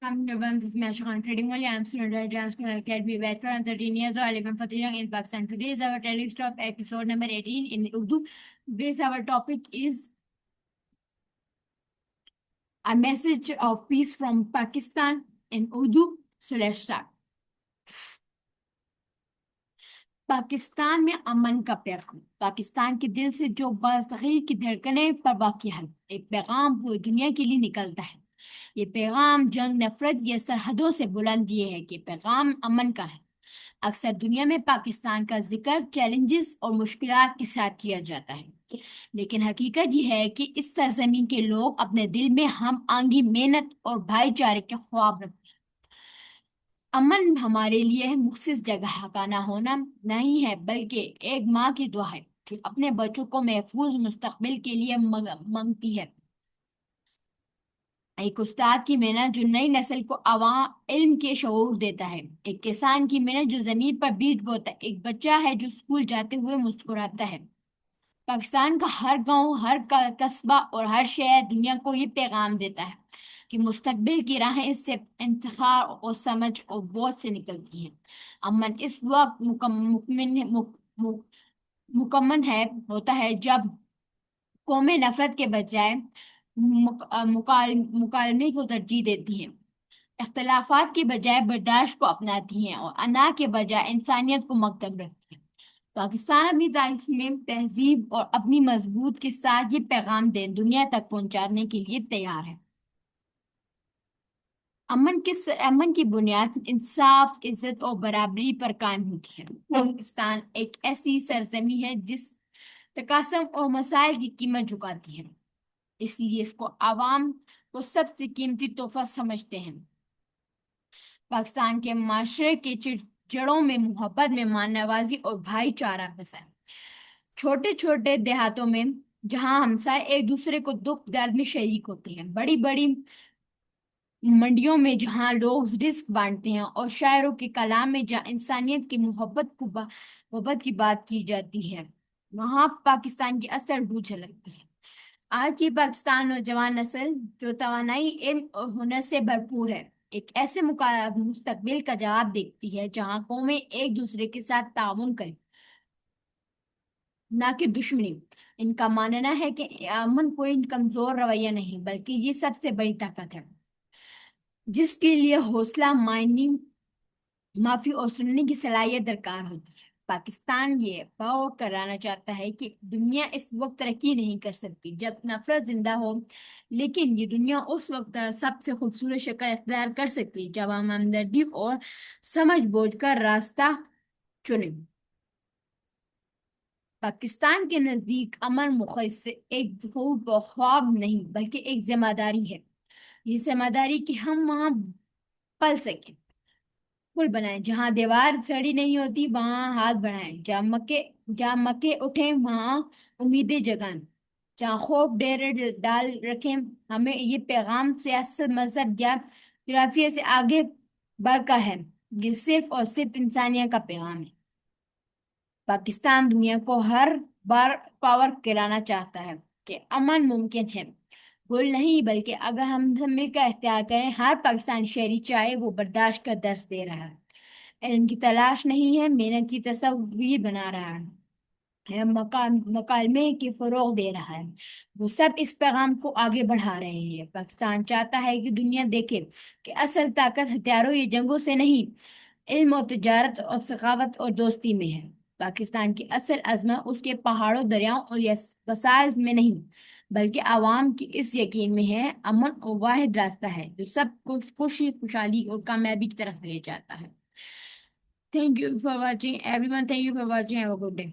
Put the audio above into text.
Everyone, this is Masha Khan Trading Only. I'm student at Transcorp Academy, Bedford. I'm 13 years old. I live in Fatehganj in Pakistan. Today is our Telegram episode number 18 in Urdu. Today's our topic is a message of peace from Pakistan in Urdu. So let's start. Pakistan में अमन का पैगाम, पाकिस्तान के दिल से जो बासगीर की धड़कनें परवाह की है, एक पैगाम पूरी दुनिया के लिए निकलता है। ये पैगाम जंग, नफरत या सरहदों से बुलंद ये है कि पैगाम अमन का है। अक्सर दुनिया में पाकिस्तान का जिक्र चैलेंजेस और मुश्किलात के साथ किया जाता है, लेकिन हकीकत यह है कि इस सरजमीन के लोग अपने दिल में हम आंगी मेहनत और भाईचारे के ख्वाब रखते हैं। अमन हमारे लिए मुख्तलिफ जगह का ना होना नहीं है, बल्कि एक माँ की दुआ है जो अपने बच्चों को महफूज मुस्तकबिल के लिए मांगती है। एक उस्ताद की मेहनत जो नई नस्ल को अवाम इल्म के शऊर देता है। एक किसान की मेहनत जो जमीन पर बीज बोता है। एक बच्चा है जो स्कूल जाते हुए मुस्कुराता है। पाकिस्तान का हर गांव, हर कस्बा और हर शहर दुनिया को ये पैगाम देता है कि मुस्तकबिल की राहें इससे इंतखार और समझ और बोझ से निकलती हैं। अमन इस वक्त मुकम्मल है होता है जब कौमें नफरत के बजाय मुकालमे को तरजीह देती हैं, इख्तलाफात के बजाय बर्दाश्त को अपनाती हैं और अना के बजाय इंसानियत को मकतब रखती हैं। पाकिस्तान अपनी तारीख में तहजीब और अपनी मजबूत के साथ ये पैगाम दे दुनिया तक पहुंचाने के लिए तैयार है। अमन की बुनियाद इंसाफ, इज्जत और बराबरी पर कायम होती है। पाकिस्तान एक ऐसी सरजमी है जिस तकासम और मसाइल की कीमत झुकाती है, इसलिए इसको आवाम को सबसे कीमती तोहफा समझते हैं। पाकिस्तान के माशरे के जड़ों में मोहब्बत, मेहमान नवाजी और भाईचारा बसा है। छोटे छोटे देहातों में जहां हमसाए एक दूसरे को दुख दर्द में शरीक होते हैं, बड़ी बड़ी मंडियों में जहां लोग रिस्क बांटते हैं, और शायरों के कलाम में जहां इंसानियत की मोहब्बत की बात की जाती है, वहां पाकिस्तान की असल रूह झलकती है। आज की पाकिस्तान नौजवान नस्ल जो तवानाई, इल्म और हुनर से भरपूर है, एक ऐसे मुस्तकबिल का जवाब देखती है जहां कौमें एक दूसरे के साथ ताउन करें, ना कि दुश्मनी। इनका मानना है कि अमन कोई कमजोर रवैया नहीं, बल्कि ये सबसे बड़ी ताकत है जिसके लिए हौसला, मायनी, माफी और सुनने की सलाहियत दरकार होती है। पाकिस्तान ये पाव कराना चाहता है कि दुनिया इस वक्त तरक्की नहीं कर सकती जब नफरत जिंदा हो, लेकिन ये दुनिया उस वक्त सबसे खूबसूरत शक्ल इख्तियार कर सकती है जब हम हमदर्दी और समझ बूझ कर रास्ता चुने। पाकिस्तान के नजदीक अमन मुखिस से एक ख्वाब नहीं, बल्कि एक जिम्मेदारी है। ये जिम्मेदारी कि हम वहां पल सके, पुल बनाए जहां दीवार चढ़ी नहीं होती, वहां हाथ बढ़ाएं, जहाँ मक्के उठे वहां उम्मीदें जगाएं, जहाँ खौफ डेरे डाल रखें। हमें ये पैगाम सियासत, मजहब या फिराफिया से आगे बढ़कर है। ये सिर्फ और सिर्फ इंसानियत का पैगाम है। पाकिस्तान दुनिया को हर बार पावर कराना चाहता है कि अमन मुमकिन है। भूल नहीं, बल्कि अगर हम सब मिलकर इख्तियार करें, हर पाकिस्तानी शहरी चाहे वो बर्दाश्त का दर्स दे रहा है, इल्म की तलाश नहीं है, मेहनत की तस्वीर बना रहा है, मकालमे की फरोग दे रहा है, वो सब इस पैगाम को आगे बढ़ा रहे हैं। पाकिस्तान चाहता है कि दुनिया देखे कि असल ताकत हथियारों या जंगों से नहीं, इल्म और तिजारत और सखावत और दोस्ती में है। पाकिस्तान की असल अजमत उसके पहाड़ों, दरियाओं और वसाइल में नहीं, बल्कि आवाम की इस यकीन में है। अमन और वाहिद रास्ता है जो सबको खुशी, खुशहाली और कामयाबी की तरफ ले जाता है। Thank you for watching everyone. Thank you for watching. Have a good day.